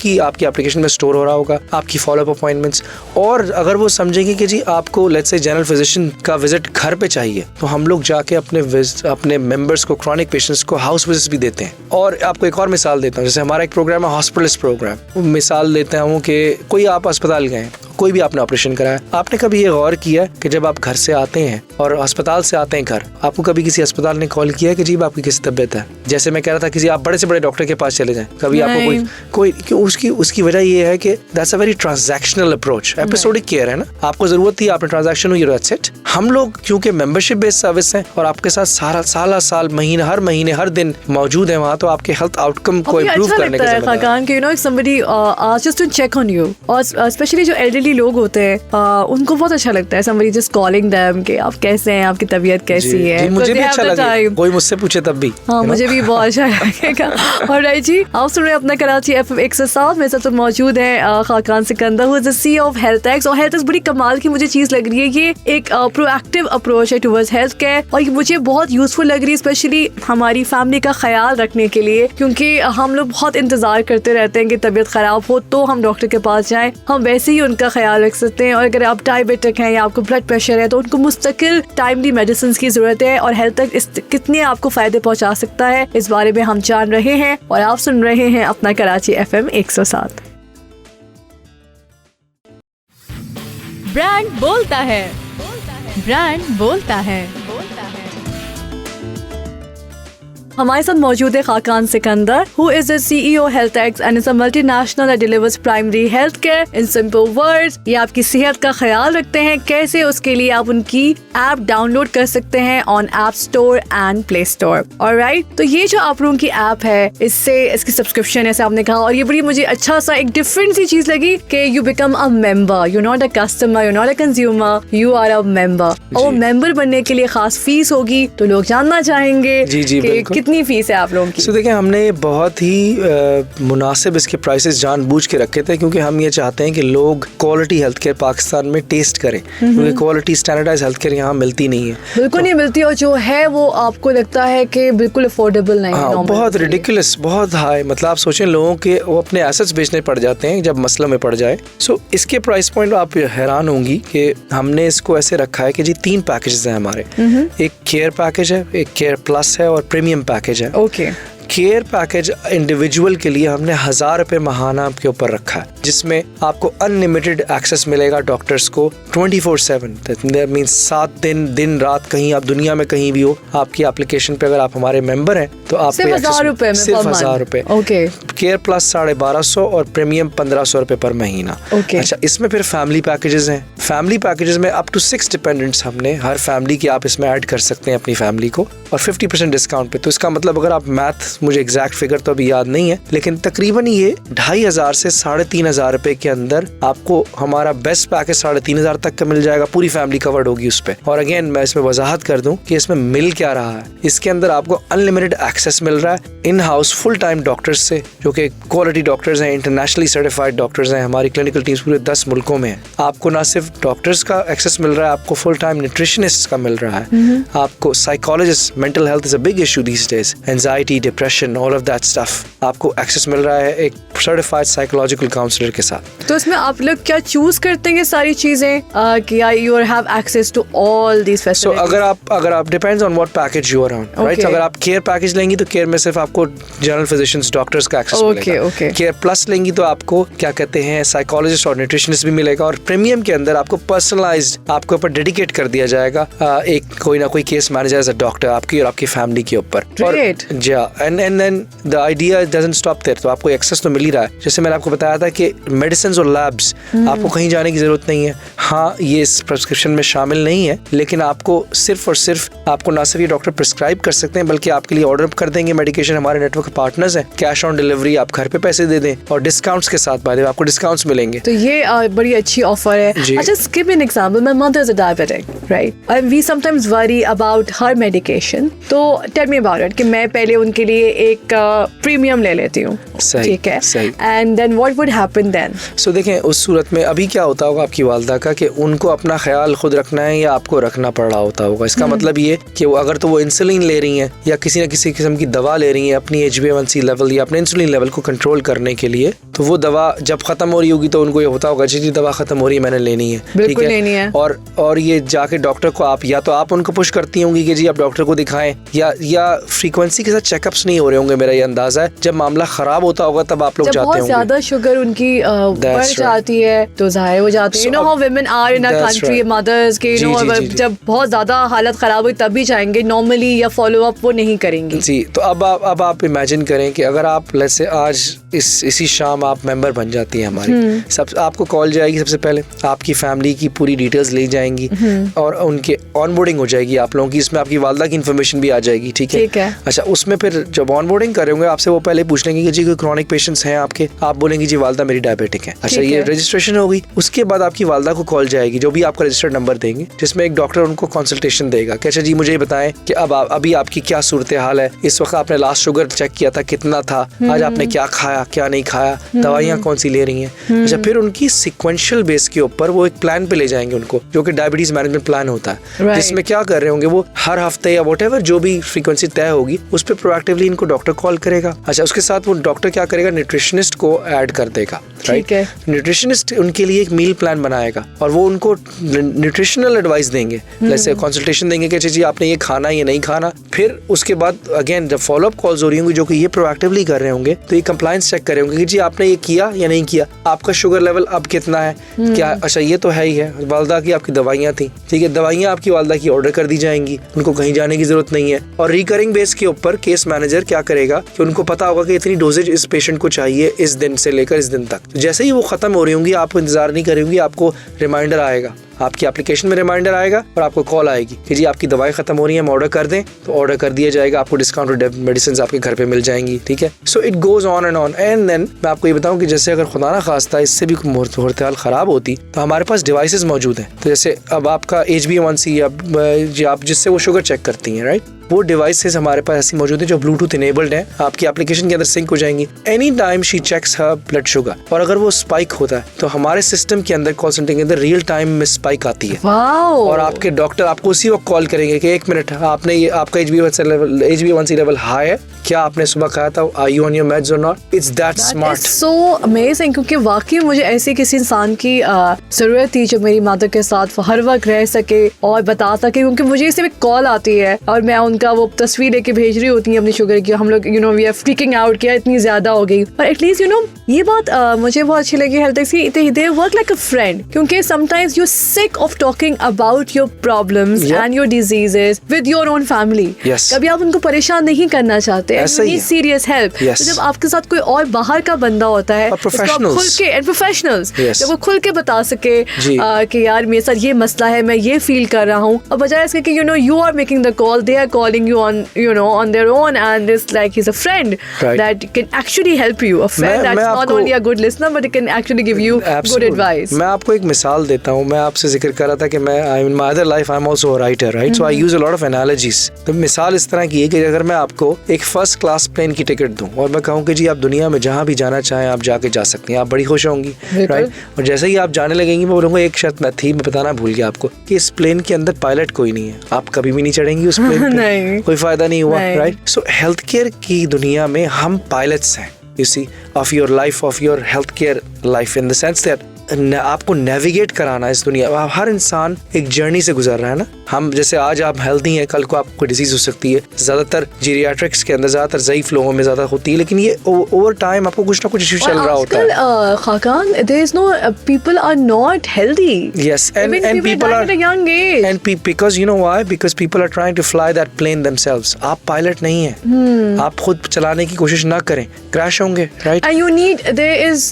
ही आपकी एप्लीकेशन में स्टोर हो रहा होगा, आपकी फॉलोअप अपॉइंटमेंट्स। और अगर वो समझेंगे कि जी आपको लेट्स से जनरल फिजिशियन का विजिट घर पे चाहिए, तो हम लोग जाके अपने मेंबर्स को, क्रॉनिक पेशेंट्स को हाउस विजिट्स भी देते हैं। और आपको एक और मिसाल देता हूँ, जैसे हमारा एक प्रोग्राम है हॉस्पिटलिस्ट प्रोग्राम। मिसाल देता हूँ कि कोई आप अस्पताल गए, कोई भी आपने ऑपरेशन कराया, आपने कभी ये गौर किया कि जब आप घर से आते हैं और अस्पताल से आते हैं घर, आपको कभी किसी अस्पताल ने कॉल किया है कि जी आपकी किसी तबीयत है? जैसे मैं कह रहा था कि जी आप बड़े से बड़े डॉक्टर के पास चले जाएं, कभी आपको कोई क्यों? उसकी वजह ये है कि that's a very transactional approach, episodic care है ना। आपको जरूरत थी, आपने ट्रांजैक्शन हुई, दैट्स इट। हम लोग क्योंकि मेंबरशिप बेस्ड सर्विस है और आपके साथ साल महीने हर दिन मौजूद है वहाँ, तो आपके हेल्थ आउटकम को इम्प्रूव करने का जिम्मेदार है। somebody just to check on you, और स्पेशली जो एल्डरली लोग होते हैं, उनको बहुत अच्छा लगता है somebody just calling them कि आप कैसे हैं, आपकी तबीयत कैसी है। मुझे भी अच्छा लगेगा, कोई मुझसे पूछे तब भी। हाँ, मुझे भी बहुत अच्छा लगेगा। और राइट जी, आप सुन रहे हैं अपना कराची FM 107 में। साथ मौजूद है Khaqan Sikandar, who is the CEO of HealthX. और हेल्थएक्स बड़ी कमाल की मुझे चीज लग रही है, ये एक प्रोएक्टिव अप्रोच है टुवर्ड्स हेल्थ केयर, और ये मुझे बहुत यूजफुल लग रही है, स्पेशली हमारी फैमिली का ख्याल रखने के लिए, क्योंकि हम लोग बहुत इंतजार करते रहते हैं कि तबीयत खराब हो तो हम डॉक्टर के पास जाएं। हम वैसे ही उनका ख्याल रख सकते हैं। और अगर आप डायबिटिक हैं या आपको ब्लड प्रेशर है, तो उनको मुस्तकिल टाइमली मेडिसिन की जरूरत है। और हेल्थएक्स कितने आपको फायदे पहुंचा सकता है, इस बारे में हम जान रहे हैं, और आप सुन रहे हैं अपना कराची FM 107। ब्रांड बोलता है, ब्रांड बोलता है। हमारे साथ मौजूद है Khaqan Sikandar, who is the CEO HealthX and is a multinational that delivers primary health care in simple words. ये आपकी सेहत का ख्याल रखते हैं। कैसे? उसके लिए आप उनकी ऐप डाउनलोड कर सकते हैं on app store and play store. Alright, तो ये जो आप लोगों की ऐप है, इसकी सब्सक्रिप्शन है, आपने कहा, और ये बड़ी मुझे अच्छा सा एक डिफरेंट सी चीज लगी कि you become a member, you not a customer, you not a consumer, you are a member. और मेंबर बनने के लिए खास फीस होगी, तो लोग जानना चाहेंगे कि कितनी फीस है आप लोगों की। देखिए, हमने बहुत ही मुनासिब इसके प्राइसेस जानबूझ के रखे थे, क्योंकि हम ये चाहते हैं कि लोग क्वालिटी हेल्थ केयर पाकिस्तान में टेस्ट करें, क्योंकि क्वालिटी स्टैंडर्डाइज्ड हेल्थ केयर यहाँ मिलती नहीं है, बिल्कुल नहीं मिलती। और जो है वो आपको लगता है कि बिल्कुल अफोर्डेबल नहीं है, बहुत रिडिकुलस, बहुत हाई। मतलब आप सोचें, लोगों के वो अपने एसेट्स बेचने पड़ जाते हैं जब मसला में पड़ जाए। सो इसके प्राइस पॉइंट आप हैरान होंगी कि हमने इसको ऐसे रखा है कि जी 3 पैकेजेस हैं हमारे। एक केयर पैकेज है, एक केयर प्लस है, और प्रीमियम पैकेज है। ओके। केयर पैकेज इंडिविजुअल के लिए हमने 1000 रुपए महाना के ऊपर रखा है, जिसमें आपको अनलिमिटेड एक्सेस मिलेगा डॉक्टर्स को 24/7। दैट मींस 7 दिन रात कहीं आप दुनिया में कहीं भी हो, आपकी एप्लीकेशन पे अगर आप हमारे मेंबर हैं तो आप सिर्फ 1000 रुपए में, सिर्फ 1000 रुपए। ओके। केयर प्लस 1250 और प्रीमियम 1500 रुपए पर महीना। अच्छा, इसमें फिर फैमिली पैकेजेस हैं। फैमिली पैकेजेस में अप टू 6 डिपेंडेंट्स हमने हर फैमिली की आप इसमें ऐड कर सकते हैं अपनी फैमिली को, और 50% डिस्काउंट पे। तो इसका मतलब अगर आप मैथ, मुझे एग्जैक्ट फिगर तो अभी याद नहीं है, लेकिन तकरीबन ये 2500 से 3500 रुपए के अंदर आपको हमारा बेस्ट पैकेज 3500 तक का मिल जाएगा। पूरी फैमिली कवर्ड होगी उस पे। और अगेन मैं इसमें वजाहत कर दूं कि इसमें मिल क्या रहा है। इसके अंदर आपको अनलिमिटेड एक्सेस मिल रहा है in house full time doctors से, जो कि क्वालिटी डॉक्टर्स हैं, इंटरनेशनली सर्टिफाइड डॉक्टर्स हैं। हमारी क्लिनिकल टीम्स पूरे 10 मुल्कों में है। आपको ना सिर्फ डॉक्टर्स का एक्सेस मिल रहा है, आपको फुल टाइम न्यूट्रिशनिस्ट का मिल रहा है, आपको psychologist, mental health is a big issue these days, anxiety, depression, all of that stuff. आपको एक्सेस मिल रहा है एक सर्टिफाइड साइकोलॉजिकल काउंसलर के साथ। तो इसमें आप लोग क्या चूज करते हैं सारी चीजें कि you have access to all these facilities? अगर आप depends on what package you are on, right? अगर आप केयर पैकेज लेंगी तो केयर में सिर्फ आपको जनरल फिजिशियंस, डॉक्टर्स का एक्सेस मिलेगा। केयर प्लस लेंगी तो आपको क्या कहते हैं साइकोलॉजिस्ट और न्यूट्रिशनिस्ट भी मिलेगा। और प्रीमियम के अंदर आपको पर्सनलाइज्ड आपके ऊपर डेडिकेट कर दिया जाएगा एक कोई ना कोई case manager as a doctor आपकी और आपकी फैमिली के ऊपर। And then the idea doesn't stop there. तो आपको एक्सेस तो मिल ही रहा है। जैसे मैंने आपको बताया था कि मेडिसिन और लैब्स आपको कहीं जाने की जरूरत नहीं है। हाँ, ये इस प्रिस्क्रिप्शन में शामिल नहीं है, लेकिन आपको सिर्फ और सिर्फ आपको ना सिर्फ ये डॉक्टर प्रिस्क्राइब कर सकते हैं, बल्कि आपके लिए ऑर्डर कर देंगे मेडिकेशन। हमारे नेटवर्क पार्टनर्स हैं, कैश ऑन डिलीवरी, आप घर पे पैसे दे दें और डिस्काउंट्स के साथ बाय द वे आपको डिस्काउंट्स मिलेंगे। तो ये बड़ी अच्छी ऑफर है। अच्छा, give me an example. My mother is a diabetic, right? And we sometimes worry about her medication. तो टेल मी अबाउट इट कि मैं पहले उनके लिए एक प्रीमियम ले लेती हूँ, ठीक है? And then what would happen then? So देखें, उस सूरत में अभी क्या होता होगा आपकी वालदा का कि उनको अपना ख्याल खुद रखना है या आपको रखना पड़ रहा होता होगा। इसका मतलब ये कि वो अगर तो वो इंसुलिन ले रही हैं या किसी न किसी किस्म की दवा ले रही हैं अपनी HbA1c लेवल या अपने इंसुलिन लेवल को कंट्रोल करने के लिए, तो वो दवा जब खत्म हो रही होगी तो उनको ये होता होगा जी दवा खत्म हो रही है, मैंने लेनी है, बिल्कुल लेनी है। और ये जाके डॉक्टर को आप या तो आप उनको पुश करती होंगी कि जी आप डॉक्टर को दिखाएं, या फ्रीक्वेंसी के साथ चेकअप्स नहीं हो रहे होंगे। मेरा ये अंदाजा है जब मामला खराब होता होगा तब आप लोग जाते होंगे। बहुत ज्यादा शुगर उनकी बढ़ जाती है तो जाहिर हो जाती है। You know how women are in a country, mothers के, यू नो, जब बहुत ज्यादा हालत खराब हुई तभी जाएंगे, नॉर्मली या फॉलो अप वो नहीं करेंगी। जी, तो अब आप इमेजिन करें कि अगर आप जैसे आज इसी शाम आप मेंबर बन जाती हैं हमारी, सब आपको कॉल जाएगी, सबसे पहले आपकी फैमिली की पूरी डिटेल्स ली जाएंगी और उनके ऑनबोर्डिंग हो जाएगी आप लोगों की। इसमें आपकी वालदा की इन्फॉर्मेशन भी आ जाएगी, ठीक है? अच्छा, उसमें फिर जब ऑनबोर्डिंग कर रहे होंगे आपसे वो पहले पूछ लेंगे कि जी कोई क्रॉनिक पेशेंट्स हैं आपके, आप बोलेंगे जी वालदा मेरी डायबिटिक है। अच्छा, ये रजिस्ट्रेशन होगी। उसके बाद आपकी वालदा को कॉल जाएगी, जो भी आपका रजिस्टर्ड नंबर देंगे, जिसमें एक डॉक्टर उनको कंसल्टेशन देगा कि अच्छा जी मुझे बताएं कि अभी आपकी क्या सूरत हाल है, इस वक्त आपने लास्ट शुगर चेक किया था, कितना था, आज आपने क्या खाया क्या नहीं खाया, दवाइयाँ कौन सी ले रही हैं। अच्छा, फिर उनकी सिक्वेंशियल बेस के ऊपर वो एक प्लान पे ले जाएंगे उनको, जो कि डायबिटीज मैनेजमेंट प्लान होता है, जिसमें क्या कर रहे होंगे वो हर हफ्ते या व्हाटएवर जो भी फ्रीक्वेंसी तय होगी उस पर प्रोएक्टिवली इनको डॉक्टर कॉल करेगा। अच्छा, उसके साथ वो डॉक्टर क्या करेगा, न्यूट्रिशनिस्ट को ऐड कर देगा, राइट? न्यूट्रिशनिस्ट उनके लिए एक मील प्लान बनाएगा और वो उनको न्यूट्रिशनल एडवाइस देंगे, जैसे कंसल्टेशन देंगे कि जी आपने ये खाना ये नहीं खाना। फिर उसके बाद अगेन जब फॉलोअप कॉल्स हो रही होंगी जो कि ये प्रोएक्टिवली कर रहे होंगे, तो ये कंप्लायंस चेक कर रहे होंगे कि जी आपने ये किया या नहीं किया, आपका शुगर लेवल अब कितना है, क्या, अच्छा ये तो है ही है। वालदा की आपकी दवाइयाँ थी, ठीक है, दवाइयाँ आपकी वालदा की ऑर्डर कर दी जाएंगी, उनको कहीं जाने की जरूरत नहीं है। और रिकरिंग बेस के ऊपर केस मैनेजर क्या करेगा कि उनको पता होगा कि इतनी डोजेज इस पेशेंट को चाहिए इस दिन से लेकर इस दिन तक। जैसे ही वो खत्म हो रही होंगी आप इंतजार नहीं करेंगी, आपको रिमाइंडर आएगा, आपकी एप्लीकेशन में रिमाइंडर आएगा और आपको कॉल आएगी कि जी आपकी दवाई खत्म हो रही है, हम ऑर्डर कर दें, तो ऑर्डर कर दिया जाएगा, आपको डिस्काउंटेड मेडिसिन आपके घर पे मिल जाएंगी, ठीक है? So it goes on and then मैं आपको ये बताऊं कि जैसे अगर खुदा ना खास्ता इससे भी सूरत हाल खराब होती तो हमारे पास डिवाइसेस मौजूद हैं। तो जैसे अब आपका HbA1c या आप जिससे वो शुगर चेक करती हैं, राइट, वो डिवाइसेस हमारे पास ऐसी मौजूद है जो ब्लूटूथ इनेबल्ड है, आपकी एप्लीकेशन के अंदर सिंक हो जाएंगी। Any time she checks her blood sugar, और अगर वो स्पाइक होता है तो हमारे सिस्टम के अंदर, कॉल सेंटर के अंदर रियल टाइम में स्पाइक आती है और आपके डॉक्टर आपको उसी वक्त कॉल करेंगे कि 1 मिनट, आपने ये आपका HbA1c लेवल हाई है, क्या आपने सुबह खाया था, are you on your meds or not? It's that smart, so amazing. क्योंकि वाकई मुझे ऐसे किसी इंसान की जरूरत थी जो मेरी मदर के साथ हर वक्त रह सके और बता सके, क्योंकि मुझे सिर्फ कॉल आती है और मैं उनका वो तस्वीर लेके भेज रही होती हैं अपनी शुगर की, हम लोग वी आर फ्रीकिंग आउट किया इतनी ज्यादा हो गई। पर एटलीस्ट ये बात मुझे बहुत अच्छी लगी हेल्थ की, they work like a friend, क्योंकि sometimes you sick of talking about your problems and your diseases with your own family. yes. कभी आप उनको परेशान नहीं करना चाहते, सीरियस हेल्प। yes. जब आपके साथ कोई और बाहर का बंदा होता है, प्रोफेशनल्स जब वो खुल के बता सके कि यार मेरे साथ ये मसला है, मैं ये फील कर रहा हूँ, और बजाय इसके कि you are making the call, they are calling you on on their own, and it's like he is a friend that can actually help you, a friend that's not only a good listener but it can actually give you good advice. मैं आपको एक मिसाल देता हूँ, मैं आपसे जिक्र कर रहा था कि मैं in my other life I am also a writer, right? So I use a lot of analogies. तो मिसाल इस तरह की है कि अगर मैं आपको एक फर्स्ट क्लास प्लेन की टिकट दूं और मैं कहूँ कि जी आप दुनिया में जहाँ भी जाना चाहें आप जाके जा सकती हैं, आप बड़ी खुश होंगी, राइट? और जैसे ही आप जाने लगेंगी मैं बोलूँगा एक शर्त मैं बताना भूल गया आपको कि इस प्लेन के अंदर पायलट कोई नहीं है, आप कभी भी नहीं चढ़ेंगी उस प्लेन पे। नहीं, कोई फायदा नहीं हुआ, राइट? सो हेल्थ केयर की दुनिया में हम पायलट्स हैं, you see, of your life, of your health care life, in the sense that आपको नेविगेट कराना इस दुनिया। हर इंसान एक जर्नी से गुजर रहा है ना। हम जैसे आज आप हेल्दी हैं, कल को आपको डिजीज हो सकती है। ज्यादातर जीरियाट्रिक्स के अंदर ज्यादातर ज़ईफ लोगों में ज्यादा होती है, लेकिन ये ओवर टाइम आपको कुछ ना कुछ इशू चल रहा होता है। Khaqan, there is no people are not healthy. Yes, and people are at a young age. And because you know why? Because people are trying to fly that plane themselves. आप pilot नहीं हैं, आप खुद चलाने की कोशिश ना करें, क्रैश होंगे, right? And there is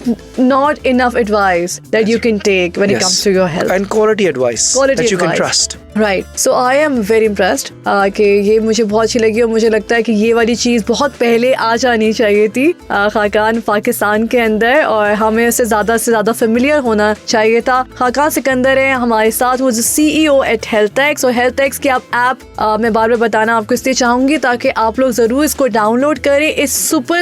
not enough advice that you can take when it comes to your health. And quality advice that you can trust. Right. So I am very impressed कि ये मुझे बहुत अच्छी लगी, और मुझे लगता है कि ये वाली चीज़ बहुत पहले आ जानी चाहिए थी खाकान पाकिस्तान के अंदर, और हमें उससे ज़्यादा से ज़्यादा फेमिलियर होना चाहिए था। खाकान सिकंदर है हमारे साथ, वो CEO एट हेल्थेक्स, और हेल्थेक्स की आप ऐप मैं बार बार बताना आपको इसलिए चाहूँगी ताकि आप लोग ज़रूर इसको डाउनलोड करें। इट्स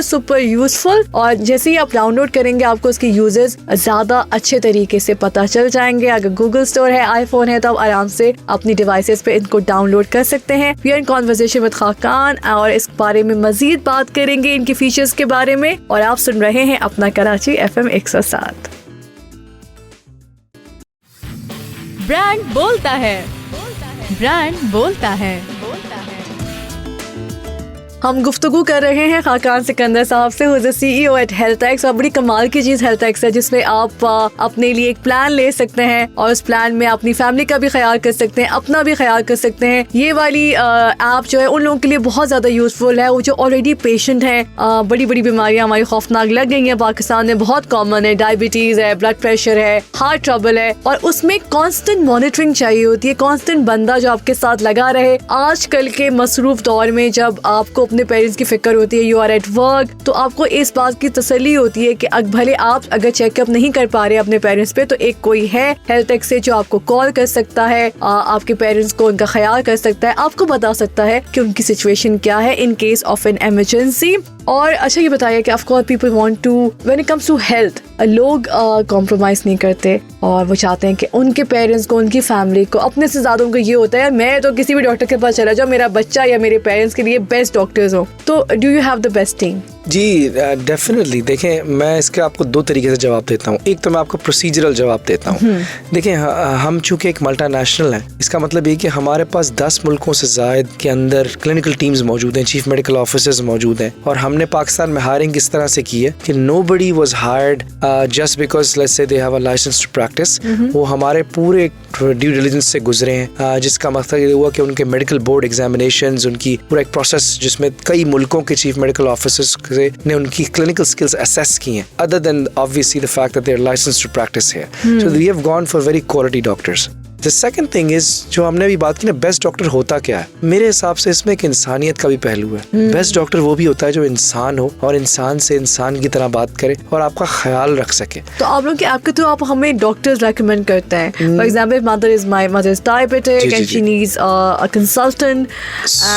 सुपर यूजफुल, और जैसे ही आप डाउनलोड करेंगे आपको उसके यूजेस ज़्यादा अच्छे तरीके से पता चल जाएंगे। अगर गूगल स्टोर है, आईफोन है, तो आप आराम से अपनी डिवाइसेस पे इनको डाउनलोड कर सकते हैं। We are in conversation with Khaqan, और इस बारे में मजीद बात करेंगे, इनके फीचर्स के बारे में। और आप सुन रहे हैं अपना कराची FM 107। ब्रांड बोलता है, ब्रांड बोलता है। हम गुफ्तगू कर रहे हैं खाकान सिकंदर साहब से, who is the CEO at HealthX. और बड़ी कमाल की चीज़ हेल्थेक्स है जिसमें आप अपने लिए एक प्लान ले सकते हैं, और उस प्लान में अपनी फैमिली का भी ख्याल कर सकते हैं, अपना भी ख्याल कर सकते हैं। ये वाली ऐप जो है उन लोगों के लिए बहुत ज़्यादा यूजफुल है, वो जो ऑलरेडी पेशेंट हैं। बड़ी बड़ी बीमारियाँ हमारी खौफनाक लग गई हैं, पाकिस्तान में बहुत कॉमन है, डायबिटीज़ है, ब्लड प्रेशर है, हार्ट ट्रबल है, और उसमें कॉन्स्टेंट मॉनिटरिंग चाहिए होती है, कॉन्स्टेंट बंदा जो आपके साथ लगा रहे। आजकल के मसरूफ दौर में जब आपको अपने पेरेंट्स की फिक्र होती है, यू आर एट वर्क, तो आपको इस बात की तसल्ली होती है कि भले आप अगर चेकअप नहीं कर पा रहे अपने पेरेंट्स पे, तो एक कोई है हेल्थेक्स से जो आपको कॉल कर सकता है, आपके पेरेंट्स को उनका ख्याल कर सकता है, आपको बता सकता है कि उनकी सिचुएशन क्या है in case of an emergency. और अच्छा ये बताइए कि of course people want to, when it comes to health, लोग कॉम्प्रोमाइज नहीं करते, और वो चाहते हैं कि उनके पेरेंट्स को, उनकी फैमिली को, अपने से ज्यादा उनको ये होता है मैं तो किसी भी डॉक्टर के पास चला जाऊँ, मेरा बच्चा या मेरे पेरेंट्स के लिए बेस्ट डॉक्टर्स हो। तो do you have the best team? जी डेफिनेटली। देखें, मैं इसके आपको दो तरीके से जवाब देता हूँ। एक तो मैं आपको प्रोसीजरल जवाब देता हूँ। देखें, हम चूँकि एक मल्टीनेशनल हैं, इसका मतलब ये कि हमारे पास 10 मुल्कों से ज़ायद के अंदर क्लिनिकल टीम्स मौजूद हैं, चीफ मेडिकल ऑफिसर्स मौजूड हैं, और हमने पाकिस्तान में हायरिंग इस तरह से की है कि nobody was hired just because let's say they have a license to practice. वो हमारे पूरे ड्यू डिलिजेंस से गुजरे हैं, जिसका मकसद ये हुआ कि उनके मेडिकल बोर्ड एग्जामिनेशंस, उनकी पूरा एक प्रोसेस जिसमें कई मुल्कों के चीफ मेडिकल ऑफिसर्स ने उनकी क्लिनिकल स्किल्स असेस की हैं, other than obviously the fact that they are licensed to practice here. So we have gone for very quality doctors. The second thing is, जो हमने अभी बात की ना, बेस्ट डॉक्टर होता क्या है? मेरे हिसाब से इसमें एक इंसानियत का भी पहलू है। बेस्ट डॉक्टर वो भी होता है जो इंसान हो और इंसान से इंसान की तरह बात करे और आपका ख्याल रख सके। तो आप लोग के ऐप के थ्रू आप हमें डॉक्टर्स रेकमेंड करते हैं। For example, my mother is diabetic and she needs a consultant,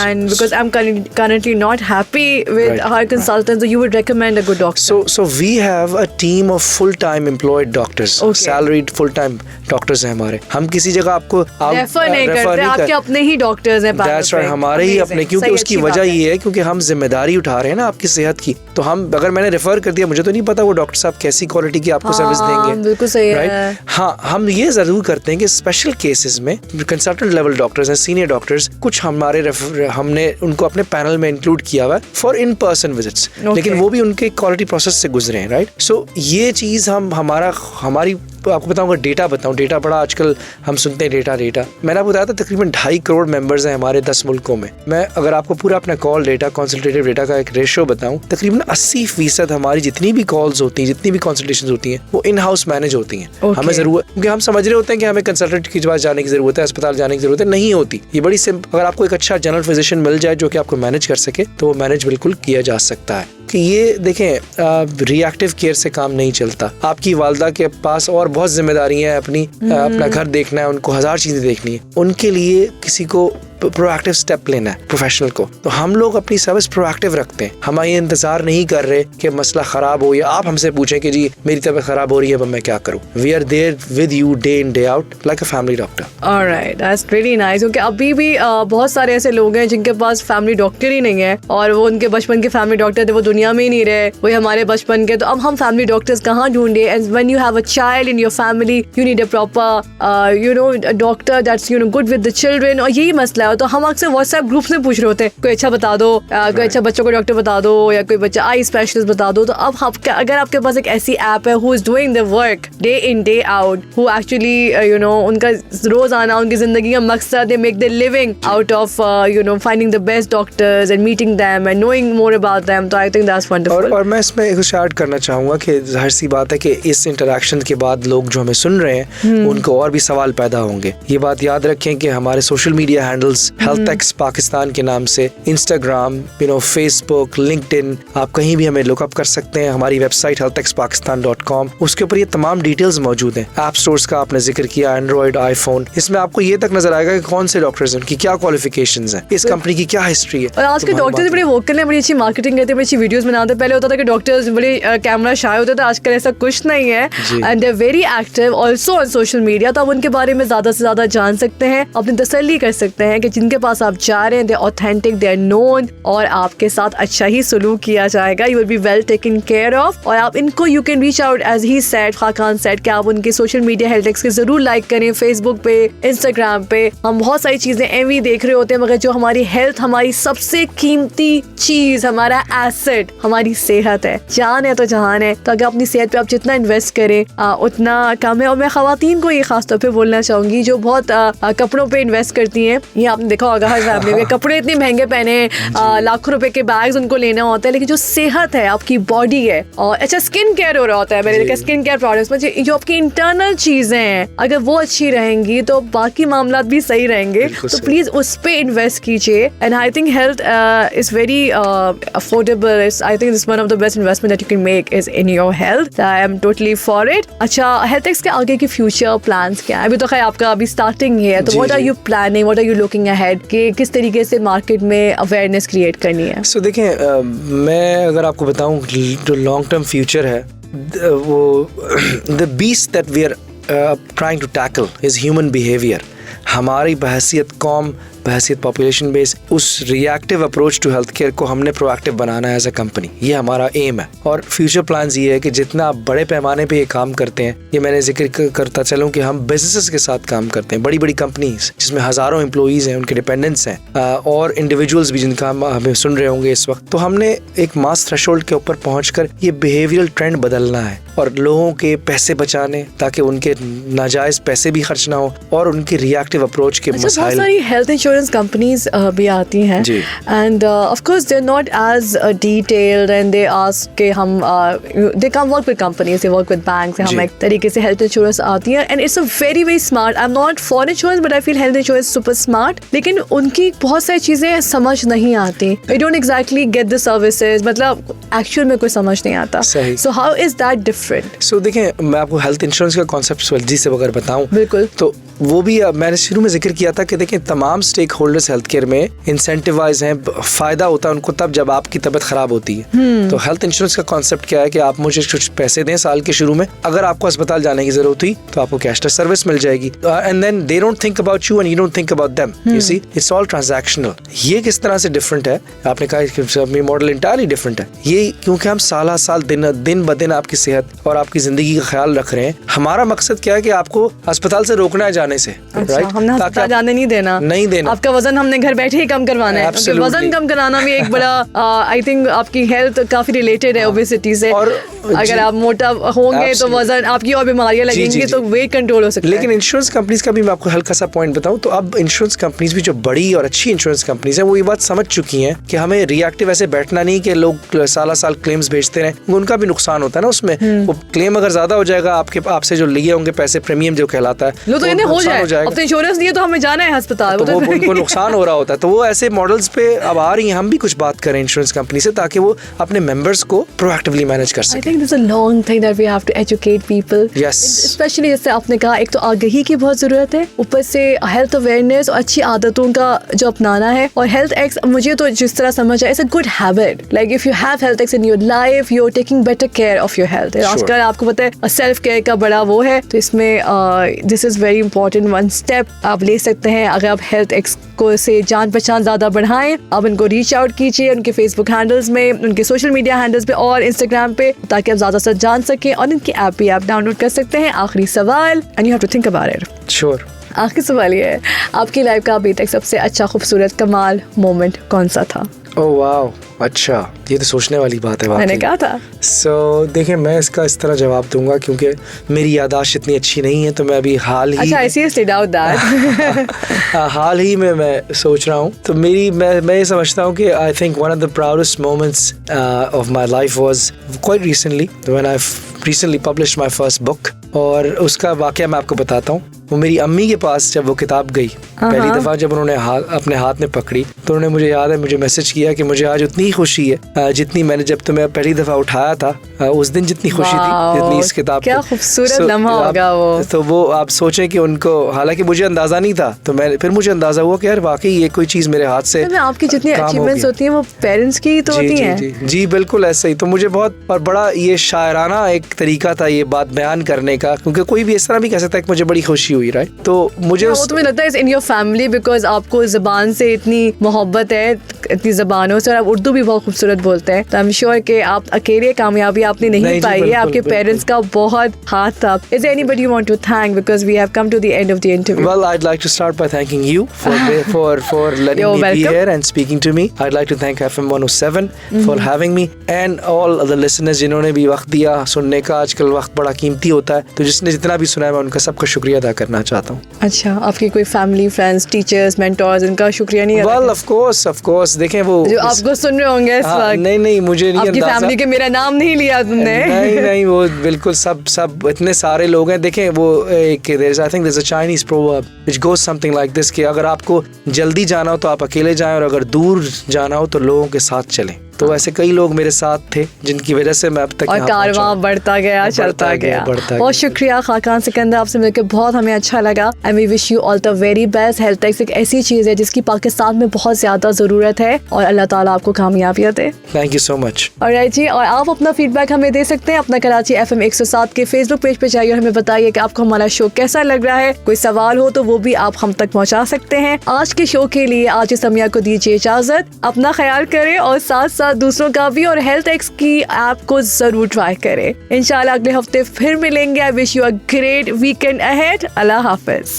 and because I am currently not happy with her consultant, so you would recommend a good doctor. So we have a team of full-time employed doctors, salaried full-time doctors हैं हमारे। हम किसी जगह आपको refer नहीं करते, आपके अपने ही डॉक्टर्स हैं। That's right, हमारे ही अपने, क्योंकि उसकी वजह ये है क्योंकि हम जिम्मेदारी उठा रहे हैं ना आपकी सेहत की। तो हम, अगर मैंने रेफर कर दिया, मुझे तो नहीं पता वो डॉक्टर साहब कैसी क्वालिटी की आपको सर्विस देंगे। बिल्कुल सही है। हाँ, हम ये जरूर करते हैं कि स्पेशल केसेस में कंसल्टेंट लेवल डॉक्टर्स हैं, सीनियर डॉक्टर्स, कुछ हमने उनको अपने पैनल में इंक्लूड किया हुआ है फॉर इन पर्सन विजिट्स, लेकिन वो भी उनके क्वालिटी प्रोसेस से गुजरे हैं, राइट। सो ये चीज हमारी आपको बताऊंगा, डेटा बड़ा आजकल हम सुनते हैं, डेटा मैंने आपको बताया था तकरीबन 2.5 करोड़ मेंबर्स हैं हमारे 10 मुल्कों में। मैं अगर आपको पूरा अपना कॉल डेटा, कंसल्टेटिव डेटा का एक रेशियो बताऊं, तकरीबन 80% हमारी जितनी भी कॉल्स होती हैं, जितनी भी कंसल्टेशंस होती हैं, वो इन हाउस मैनेज होती हैं। हमें जरूरत, क्योंकि हम समझ रहे होते हैं कि हमें कंसल्टेंट के पास जाने की जरूरत है, अस्पताल जाने की जरूरत है, नहीं होती। ये बड़ी सिंपल, अगर आपको एक अच्छा जनरल फिजिशियन मिल जाए जो कि आपको मैनेज कर सके, तो वो मैनेज बिल्कुल किया जा सकता है। कि ये देखें, रिएक्टिव केयर से काम नहीं चलता। आपकी वालदा के पास और बहुत जिम्मेदारियां हैं, अपना घर देखना है, उनको 1000 चीजें देखनी है। उनके लिए किसी को प्रोएक्टिव स्टेप लेना है, प्रोफेशनल को। तो हम लोग अपनी सर्विस प्रोएक्टिव रखते हैं। हम ये इंतजार नहीं कर रहे कि मसला खराब हो या आप हमसे पूछें कि जी मेरी तबीयत खराब हो रही है, अब मैं क्या करूं। We are there with you day in day out like a family doctor. Alright, that's really nice. क्योंकि अभी भी बहुत सारे ऐसे लोग हैं जिनके पास फैमिली डॉक्टर ही नहीं है, और वो उनके बचपन के फैमिली डॉक्टर थे, वो दुनिया में ही नहीं रहे, वही हमारे बचपन के। तो अब हम फैमिली डॉक्टर्स कहाँ ढूंढे? And when you have a child in your family, you need a proper doctor that's good with the children. और यही मसला है। तो हम अक्सर व्हाट्सएप ग्रुप्स में पूछ रहे होते हैं, कोई अच्छा बता दो, कोई अच्छा बच्चों को डॉक्टर बता दो, या कोई बच्चा आई स्पेशलिस्ट बता दो। तो अब अगर आपके पास एक ऐसी ऐप है who is doing the work day in day out, who actually उनका रोजाना, उनकी जिंदगी का मकसद, they make the living out of finding the best doctors and meeting them and knowing more about them. तो आई थिंक दैट्स वंडरफुल। और मैं इसमें कुछ ऐड करना चाहूंगा कि जाहिर सी बात है कि इस इंटरेक्शन के बाद लोग जो हमें सुन रहे हैं उनको और भी सवाल पैदा होंगे। ये बात याद रखें कि हमारे social media handles health Pakistan के नाम से, इंस्टाग्राम, फेसबुक, लिंक्डइन, आप कहीं भी हमें लुकअप कर सकते हैं। हमारी वेबसाइट healthexpakistan.com, उसके ऊपर ये तमाम डिटेल्स मौजूद हैं। ऐप स्टोर्स का आपने जिक्र किया, एंड्रॉइड, आईफोन, इसमें आपको ये तक नजर आएगा कि कौन से डॉक्टर्स हैं, उनकी क्या क्वालिफिकेशंस हैं, इस कंपनी की क्या हिस्ट्री है। और आज के डॉक्टर्स बड़े वोकल हैं, बड़ी अच्छी मार्केटिंग करते हैं, बड़ी अच्छी वीडियोस बनाते हैं। पहले होता था कि डॉक्टर्स बड़े कैमरा शाय होते थे, आजकल ऐसा कुछ नहीं है। And they are very active also on social media. तो आप उनके बारे में ज्यादा से ज्यादा जान सकते हैं, अपनी तसल्ली कर सकते हैं कि जिनके पास आप जा रहे हैं, they authentic, they are known, और आपके साथ अच्छा ही सलूक किया जाएगा। You will be well taken care of. और आप इनको, you can reach out as he said, Khaqan said, कि आप उनके सोशल मीडिया हेल्थेक्स के जरूर लाइक करें, फेसबुक पे, इंस्टाग्राम पे। हम बहुत सारी चीजें एवं देख रहे होते हैं, मगर जो हमारी हेल्थ, हमारी सबसे कीमती चीज, हमारा एसेट, हमारी सेहत है। जान है तो जहान है। तो अगर अपनी सेहत पे आप जितना इन्वेस्ट करें उतना कम है। और मैं खवातीन को ये खास तौर पे बोलना चाहूंगी जो बहुत कपड़ों पे इन्वेस्ट करती हैं। ये आपने देखा होगा हर फैमिली में, कपड़े इतने महंगे पहने, लाखों रुपए के बैग्स उनको लेना होता है, लेकिन जो सेहत है, आपकी बॉडी है, और अच्छा स्किन केयर हो रहा होता है। मैंने देखा स्किन केयर प्रोडक्ट्स में जो आपकी इंटरनल चीजें हैं, अगर वो अच्छी रहेंगी तो बाकी मामला भी सही रहेंगे। तो प्लीज उस पे इन्वेस्ट कीजिए। And I think health is very affordable. I think this one of the best investment that you can make is in your health. I am totally for it. अच्छा, हेल्थेक्स के आगे के फ्यूचर प्लान्स क्या है? अभी तो खैर आपका अभी स्टार्टिंग है, तो what are you planning, what are you looking ahead, कि किस तरीके से मार्केट में अवेयरनेस क्रिएट करनी है? सो देखें, मैं अगर आपको बताऊं, जो लॉन्ग टर्म फ्यूचर है, वो the beast that we are trying to tackle is human behaviour. हमारी बहैसियत कौम, बहैसियत पॉपुलेशन बेस, उस reactive approach to health care को हमने प्रोएक्टिव बनाना है एज अ कंपनी। ये हमारा एम है। और फ्यूचर प्लान्स ये है कि जितना आप बड़े पैमाने पे ये काम करते हैं, ये मैंने जिक्र करता चलूं कि हम बिजनेसेस के साथ काम करते हैं, बड़ी बड़ी कंपनीज जिसमें हजारों एम्प्लॉइज हैं, उनके डिपेंडेंट्स हैं, और इंडिविजुअल्स भी जिनका हमें सुन रहे होंगे इस वक्त। तो हमने एक मास थ्रेशोल्ड के ऊपर पहुंचकर ये बिहेवियरल ट्रेंड बदलना है, और लोगों के पैसे बचाने, ताकि उनके नाजायज पैसे भी खर्च ना हो, और उनकी रिएक्टिव अप्रोच के मसाइल। बहुत सारी हेल्थ इंश्योरेंस कंपनीज भी आती हैं, and of course they are not as detailed, and they ask के हम they come work with companies, they work with banks, हम एक तरीके से हेल्थ इंश्योरेंस आती है। And it's a very very smart. I am not for insurance, but I feel health insurance super smart. लेकिन उनकी बहुत सारी चीजें समझ नहीं आती। We don't exactly get the services, मतलब एक्चुअल में कोई समझ नहीं आता। So how is that different? So देखें, मैं आपको हेल्थ इंश्योरेंस का कॉन्सेप्ट जी से अगर बताऊं, बिल्कुल, तो वो भी मैंने शुरू में जिक्र किया था कि देखें, तमाम stake stakeholders health care में इंसेंटिवाइज हैं, फायदा होता है उनको तब जब आपकी तबीयत खराब होती है। तो हेल्थ इंश्योरेंस का कॉन्सेप्ट क्या है कि आप मुझे कुछ पैसे दें साल के शुरू में, अगर आपको अस्पताल जाने की जरूरत हुई तो आपको कैशलेस सर्विस मिल जाएगी, and then they don't think about you and you don't think about them, you see it's all transactional. ये किस तरह से डिफरेंट है, आपने कहा मॉडल इंटायरली डिफरेंट है ये, क्योंकि हम साल साल दिन ब दिन आपकी सेहत और आपकी जिंदगी का ख्याल रख रहे हैं। हमारा मकसद क्या है कि आपको अस्पताल से रोकना है जाने से, राइट? हमने अस्पताल जाने नहीं देना, आपका वजन हमने घर बैठे ही कम करवाना है। वजन कम कराना भी एक बड़ा आई थिंक आपकी हेल्थ काफी रिलेटेड है ओबेसिटी से, और अगर आप मोटा होंगे तो वजन आपकी और बीमारियां लगेंगी, तो वेट कंट्रोल हो सकता है। लेकिन इंश्योरेंस कंपनीज का भी मैं आपको हल्का सा पॉइंट बताऊं तो अब इंश्योरेंस कंपनीज भी जो बड़ी और अच्छी इंश्योरेंस कंपनीज हैं वो ये बात समझ चुकी हैं कि हमें रिएक्टिव ऐसे बैठना नहीं कि लोग साल क्लेम्स भेजते रहे, उनका भी नुकसान होता है ना उसमें। वो क्लेम अगर ज्यादा हो जाएगा आपसे जो लिए होंगे पैसे, प्रीमियम जो कहलाता है, तो हो जाएगा। अब तो इंश्योरेंस दिए तो हमें जाना है अस्पताल, तो वो उनको नुकसान हो रहा होता है। तो वो ऐसे मॉडल्स पे अब आ रही हैं। हम भी कुछ बात करें इंश्योरेंस कंपनी से ताकि वो अपने मेंबर्स को प्रोएक्टिवली मैनेज कर सकें। I think there's a long thing that we have to educate people. Yes. Especially जैसे आपने कहा, एक तो आगाही की बहुत जरूरत है, ऊपर से हेल्थ अवेयरनेस और अच्छी आदतों का जो अपनाना है। और हेल्थ एक्स मुझे तो जिस तरह समझ आया, it's a good habit, like if you have health X in your life you are taking better care of your health. आजकल आपको पता है सेल्फ केयर का बड़ा वो है, तो इसमें this is very important one step आप ले सकते हैं। अगर आप हेल्थ एक्स को से जान पहचान ज्यादा बढ़ाएं, आप उनको रीच आउट कीजिए उनके फेसबुक हैंडल्स में, उनके सोशल मीडिया हैंडल्स पे और इंस्टाग्राम पे, ताकि आप ज्यादा से जान सकें, और इनकी ऐप भी आप डाउनलोड कर सकते हैं। आखिरी सवाल, and you have to think about it. Sure. आखिरी सवाल ये है, आपकी लाइफ का अभी तक सबसे अच्छा खूबसूरत कमाल मोमेंट कौन सा था? ओह वाओ, अच्छा, ये तो सोचने वाली बात है। मैंने कहा था। देखिए मैं इसका इस तरह जवाब दूंगा क्योंकि मेरी याददाश्त इतनी अच्छी नहीं है, तो मैं अभी हाल ही हाल ही में मैं सोच रहा हूँ, तो मैं ये समझता हूँ कि I think one of the proudest moments of my life was quite recently when I recently published my first book, और उसका वाकया मैं आपको बताता हूँ। वो मेरी अम्मी के पास जब वो किताब गई पहली दफा, जब उन्होंने अपने हाथ में पकड़ी, तो उन्होंने मुझे याद है मुझे मैसेज किया कि मुझे आज उतनी खुशी है जितनी मैंने जब तुम्हें पहली दफा उठाया था उस दिन जितनी खुशी थी जितनी इस किताब। क्या खूबसूरत लम्हा होगा वो। तो वो आप सोचें कि उनको, हालांकि मुझे अंदाजा नहीं था, तो फिर मुझे अंदाजा हुआ कि यार वाकई ये कोई चीज मेरे हाथ से आपकी जितनी अचीवमेंट्स होती हैं वो पेरेंट्स की तो होती हैं। जी बिल्कुल ऐसे ही। तो मुझे बहुत और बड़ा ये शायराना एक तरीका था ये बात बयान करने का, क्योंकि कोई भी इस तरह भी कह सकता है कि मुझे बड़ी खुशी हुई, राइट? तो मुझे वो तुम्हें लगता है इन योर फैमिली, बिकॉज आपको ज़बान से इतनी मोहब्बत है, इतनी ज़बानों से, और आप उर्दू भी बहुत खूबसूरत बोलते हैं, तो आई एम श्योर कि आप अकेले कामयाबी आपने नहीं पाई है, आपके पेरेंट्स का बहुत हाथ था। Is there anybody you want to thank, because we have come to the end of the interview? Well I'd like to start by thanking you for letting me be here and speaking to me. I'd like to thank FM 107 for having me and all the listeners जिन्होंने भी वक्त दिया सुनने का। आजकल वक्त बड़ा कीमती होता है, तो जिसने जितना भी सुना है मैं उनका सबका शुक्रिया अदा करना चाहता हूँ। अच्छा, आपकी कोई फैमिली, फ्रेंड्स, टीचर्स, मेंटोर्स, इनका शुक्रिया नहीं? Well, of course, देखें वो जो आपको सुन रहे होंगे इस वक्त। नहीं मुझे नहीं आपकी फैमिली के मेरा नाम नहीं लिया तुमने। नहीं वो बिल्कुल सब इतने सारे लोग हैं। देखें वो एक I think there's a Chinese proverb which goes something like this कि अगर आपको जल्दी जाना हो तो आप अकेले जाएं, और अगर दूर जाना हो तो लोगों के साथ चलें। तो ऐसे कई लोग मेरे साथ थे जिनकी वजह से मैं अब तक और कारवां बढ़ता गया, चलता गया। बहुत शुक्रिया खाकान सिकंदर, आपसे मिलकर बहुत हमें अच्छा लगा, and we wish you all the very best. Health X एक ऐसी चीज है जिसकी पाकिस्तान में बहुत ज्यादा जरूरत है, और अल्लाह ताला आपको कामयाबियां दे। Thank you so much. Alright जी, और आप अपना फीडबैक हमें दे सकते हैं अपना कराची FM 107 के फेसबुक पेज पे जाइए और हमें बताइए कि आपको हमारा शो कैसा लग रहा है। कोई सवाल हो तो वो भी आप हम तक पहुँचा सकते हैं। आज के शो के लिए आज समिया को दीजिए इजाजत। अपना ख्याल करें और साथ साथ दूसरों का भी, और हेल्थ एक्स की ऐप को जरूर ट्राई करें। इंशाल्लाह अगले हफ्ते फिर मिलेंगे। I wish you a great weekend ahead. Allah Hafiz.